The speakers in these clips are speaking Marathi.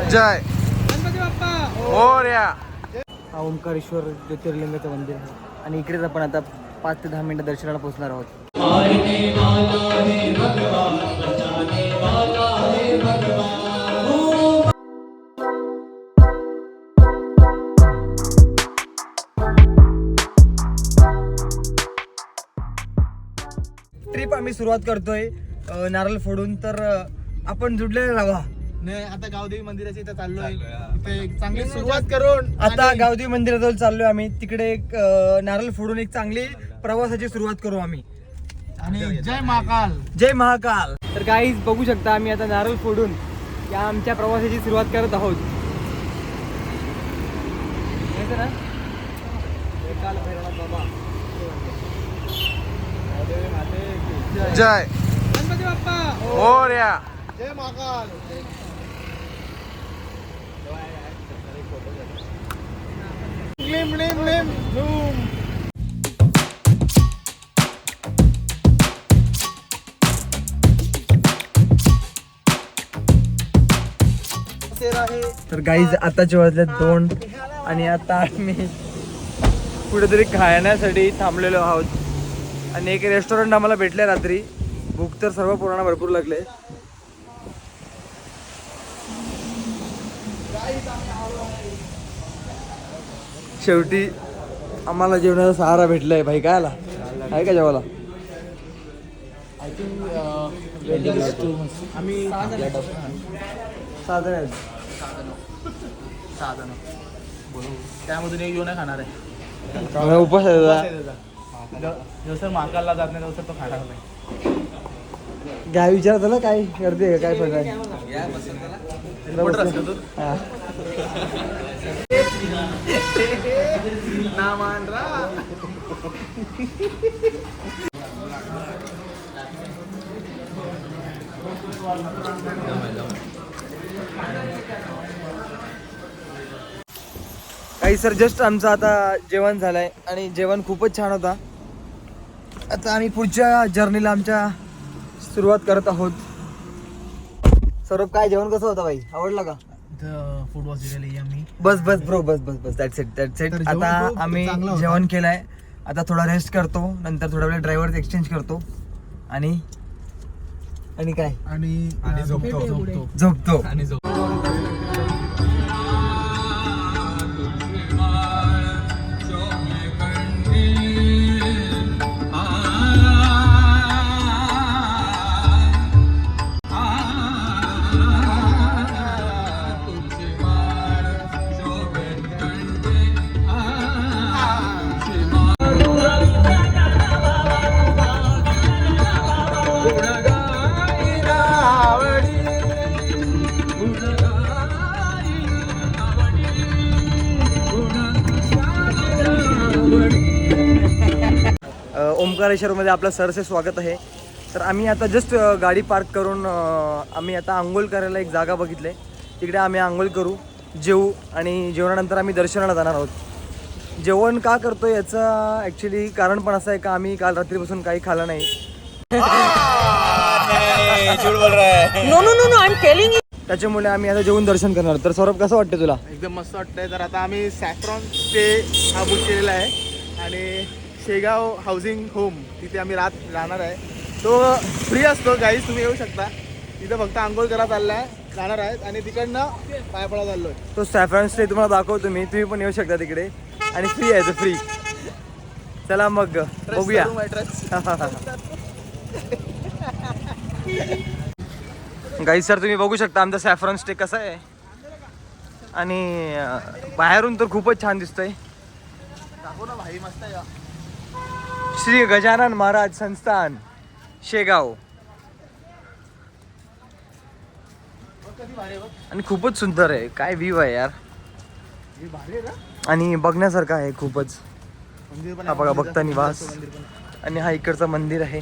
जय गणपती बाप्पा मोरया. हा ओंकारेश्वर ज्योतिर्लिंगाचं मंदिर आहे आणि इकडेच आपण आता 5 ते 10 मिनिटं दर्शनाला पोहोचणार आहोत. ट्रिप आम्ही सुरुवात करतोय नारळ फोडून, तर आपण जुडलेले राहा. नाही, आता गावदेवी मंदिराच्या इथे चाललोय. इथे एक चांगली सुरुवात करून आता गावदेवी मंदिराजवळ चाललोय आम्ही. तिकडे एक नारळ फोडून एक चांगली प्रवासाची सुरुवात करू आम्ही. आणि जय महाकाल. जय महाकाल. तर गाईज बघू शकता आम्ही आता नारळ फोडून या आमच्या प्रवासाची सुरुवात करत आहोत. माहिती ना? काल भैरवनाथ बाबा. जय गणपती बाप्पा मोरया. जय महाकाल. लिम लिम लिम झूम. तर गाईज आताचे वाजले 2 आणि आता आम्ही कुठेतरी खाण्यासाठी थांबलेलो आहोत आणि एक रेस्टॉरंट आम्हाला भेटले रात्री. भूक तर सर्व पोरांना भरपूर लागले. शेवटी आम्हाला जेवणाचा सहारा भेटलाय. भाई काय आला आहे का जेवायला? आम्ही साधारण त्यामधून एक येऊन खाणार आहे. उपास आहे तुझा. जो सर महाकालला जात नाही तो सर तो खाणार नाही. काय विचार झाला काय करते काय प्रकार? हा. ना मान रा. काही सर जस्ट आमचं आता जेवण झालंय आणि जेवण खूपच छान होता. आता आम्ही पुढच्या जर्नीला आमच्या सुरुवात करत आहोत. सौरभ काय जेवण कसं होतं भाई? आवडलं का? फूड वॉच दिलेली आम्ही. बस बस ब्रो बस बस बस दॅट्स इट दॅट्स इट. तर जेवण आता खूप आम्ही चांगलं होतं. जेवण केलंय. आता थोडा रेस्ट करतो, नंतर थोडा वेळ ड्रायव्हर एक्सचेंज करतो आणि काय आणि झोपतो. झोपतो. आणि झोपतो. ओंकारेश्वरमध्ये आपलं सरसे स्वागत आहे. तर आम्ही आता जस्ट गाडी पार्क करून आम्ही आता आंघोळ करायला एक जागा बघितली. तिकडे आम्ही आंघोळ करू, जेवू आणि जेवणानंतर आम्ही दर्शनाला जाणार आहोत. जेवण का करतो याचं ॲक्च्युली कारण पण असं आहे का आम्ही काल रात्रीपासून काही खाल्लं नाही. त्याच्यामुळे आम्ही आता जेवून दर्शन करणार. तर सौरभ कसं वाटतं तुला? एकदम मस्त वाटतंय. तर आता आम्ही सॅफ्रॉन स्टे हा बुक केलेला आहे आणि शेगाव हाऊसिंग होम तिथे आम्ही राहणार आहे. तो फ्री असतो गाईज, तुम्ही येऊ शकता. तिथं फक्त आंघोळ करा जाणार आहेत आणि तिकडनं पाय पडा चाललोय. तो सॅफ्रॉन स्टे तुम्हाला दाखवतो मी, तुम्ही पण येऊ शकता तिकडे आणि फ्री आहे तो फ्री. चला मग बघूया. गाईज सर तुम्ही बघू शकता आमचा सॅफ्रॉन स्टे कसा आहे आणि बाहेरून तर खूपच छान दिसतोय. दाखव ना भाई, मस्त आहे. श्री गजानन महाराज संस्थान शेगाव आणि खूपच सुंदर आहे. काय व्ह्यू आहे यार आणि बघण्यासारखं आहे खूपच. हा बघा भक्त निवास आणि हा इकडचं मंदिर आहे.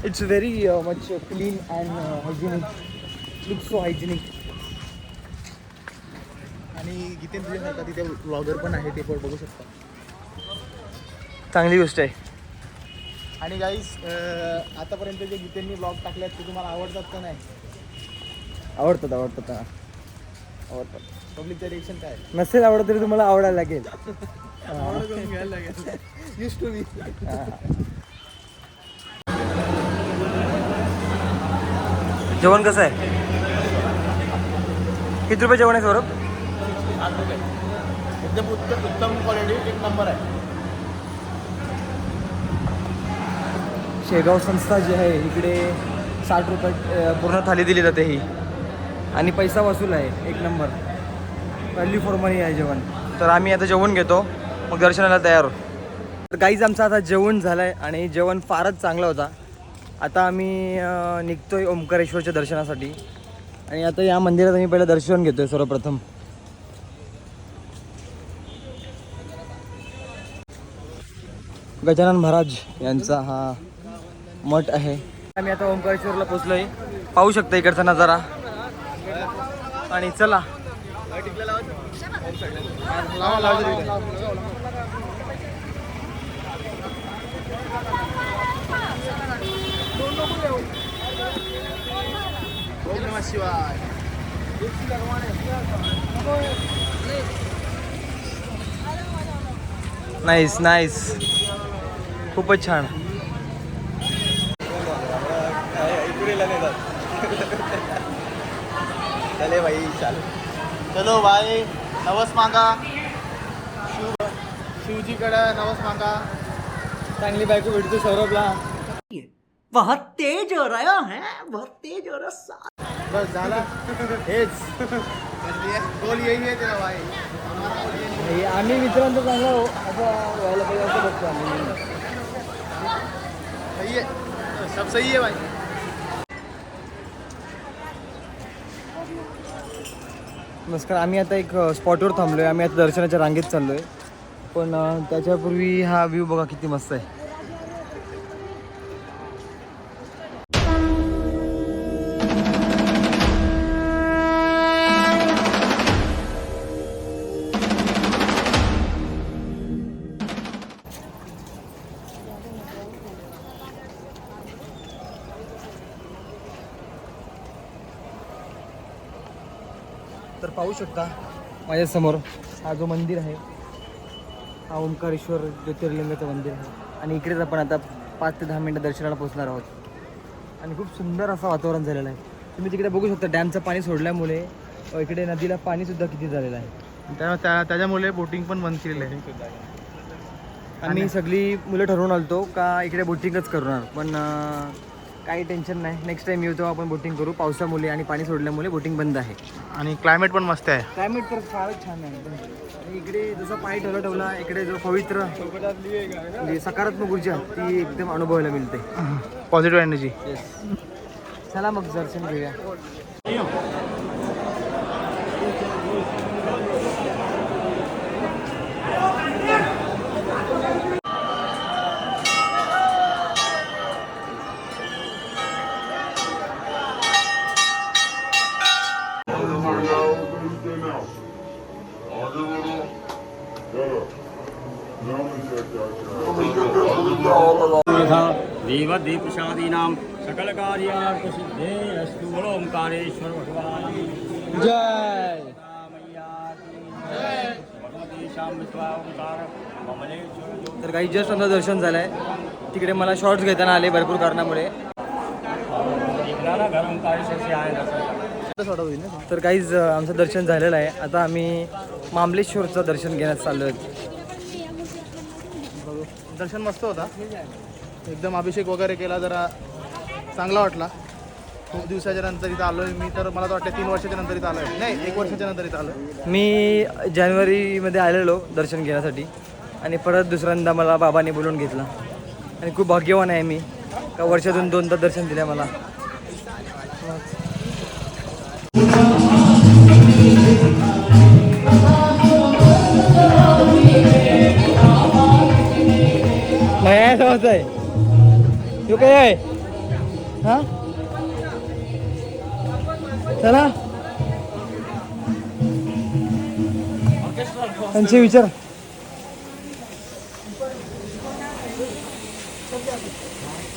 It's very much clean and hygienic. Look so hygienic. आणि जितेंद्र तुझ्यासारखा तिथे ब्लॉगर पण आहे, ते पण बघू शकता. चांगली गोष्ट आहे. आणि गाईस आतापर्यंत जे गीतेंनी ब्लॉग टाकले आहेत ते तुम्हाला आवडतात का नाही आवडतात आवडतात हा. आवडतात. पब्लिकचं रिएक्शन काय नसेल आवडत तरी तुम्हाला आवडायला लागेल. घ्यायला लागेल यूज टू मी. जेवण कसं आहे? किती रुपये जेवण आहे सौरभ? 8 रुपये. एकदम उत्तम क्वालिटी, एक नंबर आहे. शेगाव संस्था जी आहे इकडे 60 रुपये पूर्ण थाली दिली जाते ही, आणि पैसा वसूल आहे, एक नंबर व्हॅल्यू फॉर मनी आहे जेवण. तर आम्ही आता जेवण घेतो, मग दर्शनाला तयार. तर गाईज आमचं आता जेवण झालं आहे आणि जेवण फारच चांगला होता. आता आम्ही निघतोय ओंकारेश्वरच्या दर्शनासाठी, आणि आता या मंदिरात आम्ही पहिलं दर्शन घेतोय सर्वप्रथम. गजानन महाराज यांचा हा मठ आहे. आम्ही आता ओंकारेश्वरला पोचलोय, पाहू शकता इकडचा नजारा. आणि चला ओम नमः शिवाय. नाईस नाईस, खूपच छान. चले भाई चलो भाई. नवस मागा शिवजीकडं, नवस मागा. चांगली बायको भेटतो सौरभला. बहुत तेज हो रहा है, बहुत तेज हो रहा. बस झाला हेच गोल यही आहे तेरा भाई. आम्ही मित्रांचं चांगलं हो असं व्हायला पाहिजे असं बघतो आम्ही. सही है, सब सही है भाई. नमस्कार. आम्ही आता एक स्पॉटवर थांबलो आहे. आम्ही आता दर्शनाच्या रांगेत चाललो आहे, पण त्याच्यापूर्वी हा व्ह्यू बघा किती मस्त आहे. तर पाहू शकता माझ्यासमोर हा जो मंदिर आहे, हा ओंकारेश्वर ज्योतिर्लिंगाचं मंदिर आहे. आणि इकडेच आपण आता 5 ते 10 मिनटं दर्शनाला पोहोचणार आहोत. आणि खूप सुंदर असं वातावरण झालेलं आहे. तुम्ही तिकडे बघू शकता डॅमचं पाणी सोडल्यामुळे इकडे नदीला पाणीसुद्धा किती झालेलं आहे. त्याच्यामुळे बोटिंग पण बंद केलेलं आहे. आम्ही सगळी मुलं ठरवून आलतो का इकडे बोटिंगच करणार, पण काही टेन्शन नाही. नेक्स्ट टाइम येऊ तेव्हा आपण बोटिंग करू. पावसामुळे आणि पाणी सोडल्यामुळे बोटिंग बंद आहे. आणि क्लायमेट पण मस्त आहे. क्लायमेट तर फारच छान आहे एकदम. आणि इकडे जसं पाणी ठेवला इकडे जो पवित्र म्हणजे सकारात्मक ऊर्जा ती एकदम अनुभवायला मिळते. Positive energy. चला मग दर्शन घेऊया. देवदीपशादीनां सकलकार्यार्थसिद्धे अस्तु. बोलो ओंकारेश्वर भगवान जय. तर काही जस्ट आमचं दर्शन झालं आहे. तिकडे मला शॉर्ट्स घेताना आले भरपूर कारणामुळे. तर काहीच आमचं दर्शन झालेलं आहे. आता आम्ही मामलेश्वरचं दर्शन घेण्यास चाललो आहे. दर्शन मस्त होता एकदम. अभिषेक वगैरे केला, जरा चांगला वाटला. खूप दिवसाच्या नंतर इथं आलो आहे मी. तर मला तर वाटतं 3 वर्षाच्या नंतर इथं आलो आहे. नाही, 1 वर्षाच्या नंतर इथं आलो आहे. मी जानेवारीमध्ये आलेलो दर्शन घेण्यासाठी, आणि परत दुसऱ्यांदा मला बाबांनी बोलवून घेतला. आणि खूप भाग्यवान आहे मी का वर्षातून 2दा दर्शन दिलं मला. माया होत आहे तू काय आहे. हा चला त्यांचे विचार.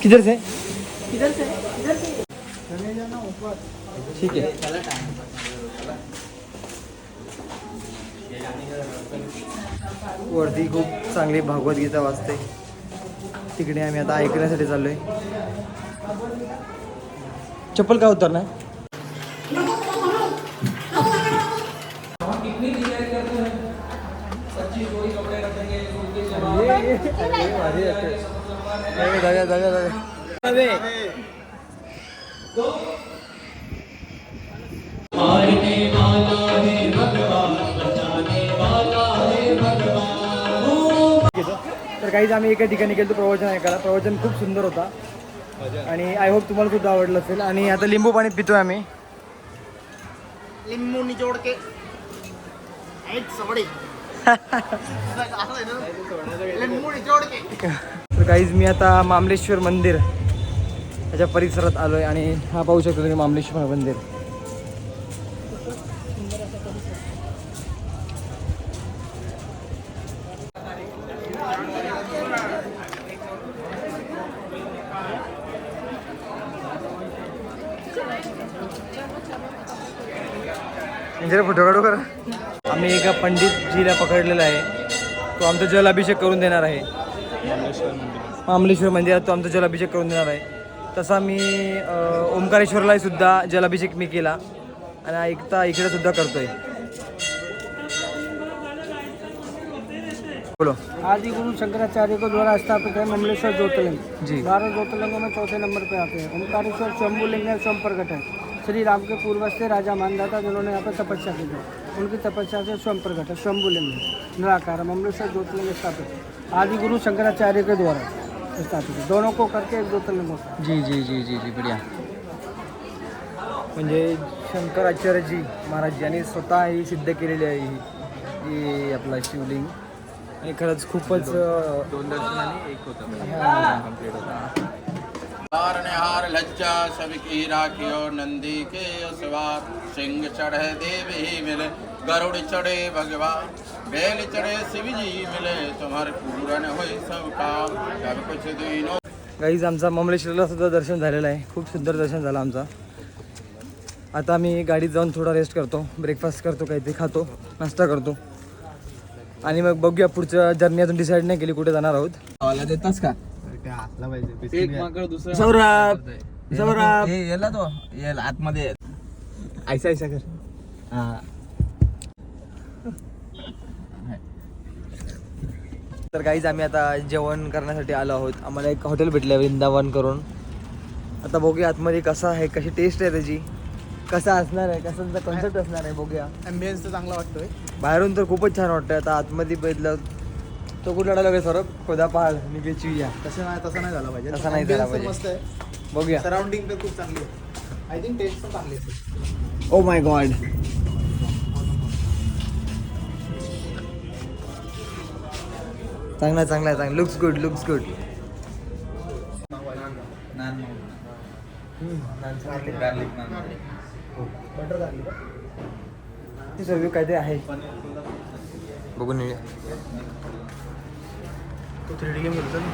किधर से ठीक आहे. वरती खूप चांगली भागवद्गीता वाचते. तिकडे आम्ही आता ऐकण्यासाठी चाललोय. चप्पल का उतरणार? तर काहीच आम्ही एका ठिकाणी गेलो प्रवचन ऐकायला. प्रवचन खूप सुंदर होता आणि आय होप तुम्हाला सुद्धा आवडलं असेल. आणि आता लिंबू पाणी पितोय आम्ही. लिंबू निचोड के लिंबू निचोड के. तर काहीच मी आता मामलेश्वर मंदिर याच्या परिसरात आलोय आणि हा पाहू शकतो तुम्ही मामलेश्वर मंदिर. फोटो काढू करा. आम्ही एका पंडितजीला पकडलेला आहे. तो आमचा जलाभिषेक करून देणार आहे. मामलेश्वर मंदिरात तो आमचा जलाभिषेक करून देणार आहे. तसा मी ओंकारेश्वरला सुद्धा जलाभिषेक मी केला आणि ऐकता इकडे सुद्धा करतोय. बोलो. आदि गुरु शंकराचार्य को द्वारा स्थापित है ममलेश्वर ज्योतिर्लिंग जी. 12 ज्योतिर्लिंगों में चौथे नंबर पे आते हैं. ओंकारेश्वर स्वयंभूलिंग है, स्वयं प्रकट है. श्री राम के पूर्वज थे राजा मानदाता जिन्होंने यहाँ पर तपस्या की थी. उनकी तपस्या से स्वयं प्रकट है, स्वयंभूलिंग है, निराकार है. ममलेश्वर ज्योतिर्लिंग स्थापित है आदि गुरु शंकराचार्य के द्वारा स्थापित है. दोनों को करके एक ज्योतिर्लिंग होता है. जी जी जी जी जी बढ़िया. म्हणजे शंकराचार्यजी महाराज यांनी स्वतः ही सिद्ध केलेली आहे ही आपला शिवलिंग. आणि खरंच खूपच 2 दर्शनाने एक होता कंप्लीट होता. हार लज्जा सबकी राखियो नंदी के सवार सिंह चढ़े देवी मिले गरुड़ चढ़े भगवान बैल चढ़े शिव जी मिले तुम्हारे पूरन होई सब काम सब कुछ दीनो. गाईज आमचा मामलेश्वरला सुद्धा दर्शन झालेलं आहे. खूप सुंदर दर्शन झालं आमचा. आता मी गाडीत जाऊन थोडा रेस्ट करतो, ब्रेकफास्ट करतो, काहीतरी खातो, नाश्ता करतो आणि मग बघूया पुढच्या जर्नी. अजून डिसाईड नाही केली कुठे जाणार आहोत. मला देतास का सौरभ सौरभ याला तो याला आतमध्ये ऐसा ऐसा कर. हा तर काहीच आम्ही आता जेवण करण्यासाठी आलो आहोत. आम्हाला एक हॉटेल भेटलं वृंदावन करून. आता बघूया आतमध्ये कसं आहे, कशी टेस्ट आहे त्याची, कसा असणार आहे, कसा कॉन्सेप्ट असणार आहे बघूया. ॲम्बियन्स तर चांगला वाटतोय. बाहेरून तर खूपच छान वाटतं. आता आतमध्ये बघितलं तो कुठला डायलॉग आहे सौरभ? खोदा पहाड निघेची या. तसं नाही झाला पाहिजे. तसा नाही झाला Ambience तर पाहिजे. मस्त आहे. बघूया. सराउंडिंग तर खूप चांगली आहे. आय थिंक टेस्ट पण चांगली असेल. Oh my God. चांगला चांगला चांगला. Looks good looks good. Butter garlic ती सर्व काहीतरी आहे बघून येऊया. तो 3D गेम खेळतो ना.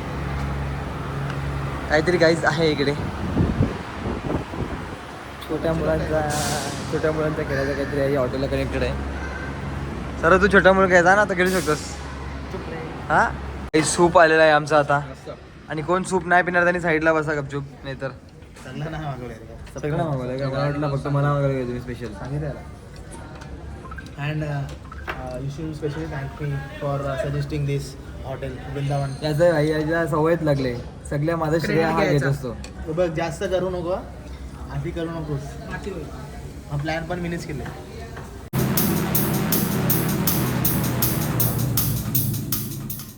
काहीतरी गाईज आहे इकडे. छोट्या मुलांचा खेळायचा काहीतरी आहे. हॉटेलला कनेक्टेड आहे. सर तू छोटा मुलगा आहे, जा ना आता खेळू शकतोस. हा काही सूप आलेला आहे आमचा आता. आणि कोण सूप नाही पिणार त्यांनी साईडला बसा गपचूप. नाही तर सगळं नाही मागवलं सगळं मागवलं का? मला वाटलं फक्त मला मागवलं का तुम्ही special. And you should specially thank me for suggesting this hotel Vrindavan. याचं भाई याच्या सवयच लागले. सगळ्या माझं श्रेय हा घेत असतो. तो बघ जास्त करू नको, आधी करू नकोस. हा प्लॅन पण मीच केले.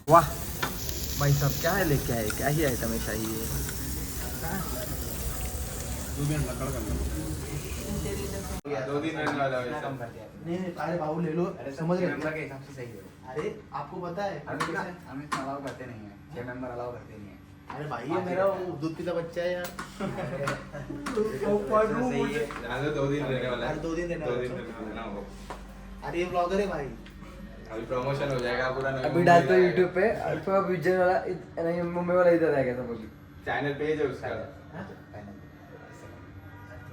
वाह भाई साहब क्या है लेके आए, क्या ही आइटम है शाही है. नहीं अरे भाऊ ले लो, समझ रहे. अरे आपको पता है हमें अलाउ करते नहीं है. 6 मेंबर अलाउ करते नहीं है. अरे भाई ये मेरा वो दूध पीता बच्चा है यार. अरे 2 दिन रहने वाला है. अरे 2 दिन रहने वाला है ना वो. अरे ये ब्लॉगर है भाई. अभी प्रमोशन हो जाएगा पूरा. अभी डालते यूट्यूब पे. अल्फा विजन वाला नहीं, मुंबई वाला इधर आएगा सब. अभी चैनल पेज है उसका.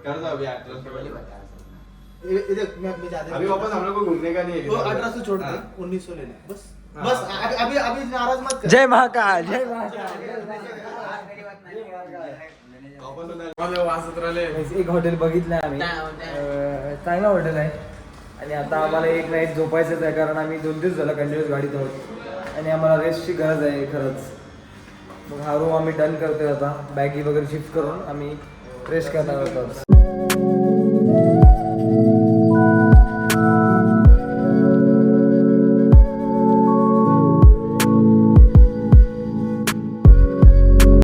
कर दो अभी 1800 ये देख मैं ज्यादा अभी वापस हम लोग को घूमने का नहीं है। वो 1800 छोड़ दे 1900 ले ले बस बस अभी अभी नाराज मत कर जय महाकाल जय महाकाल एक हॉटेल बघितलं आम्ही चांगलं हॉटेल आहे आणि आता आम्हाला एक नाईट झोपायचंच आहे कारण आम्ही 2 दिवस झालं कंटिन्यूस गाडीत आहोत आणि आम्हाला रेस्टची गरज आहे खरंच. मग हा रूम आम्ही डन करतोय आता बॅगी वगैरे शिफ्ट करून आम्ही रेस्ट करणार आहोत.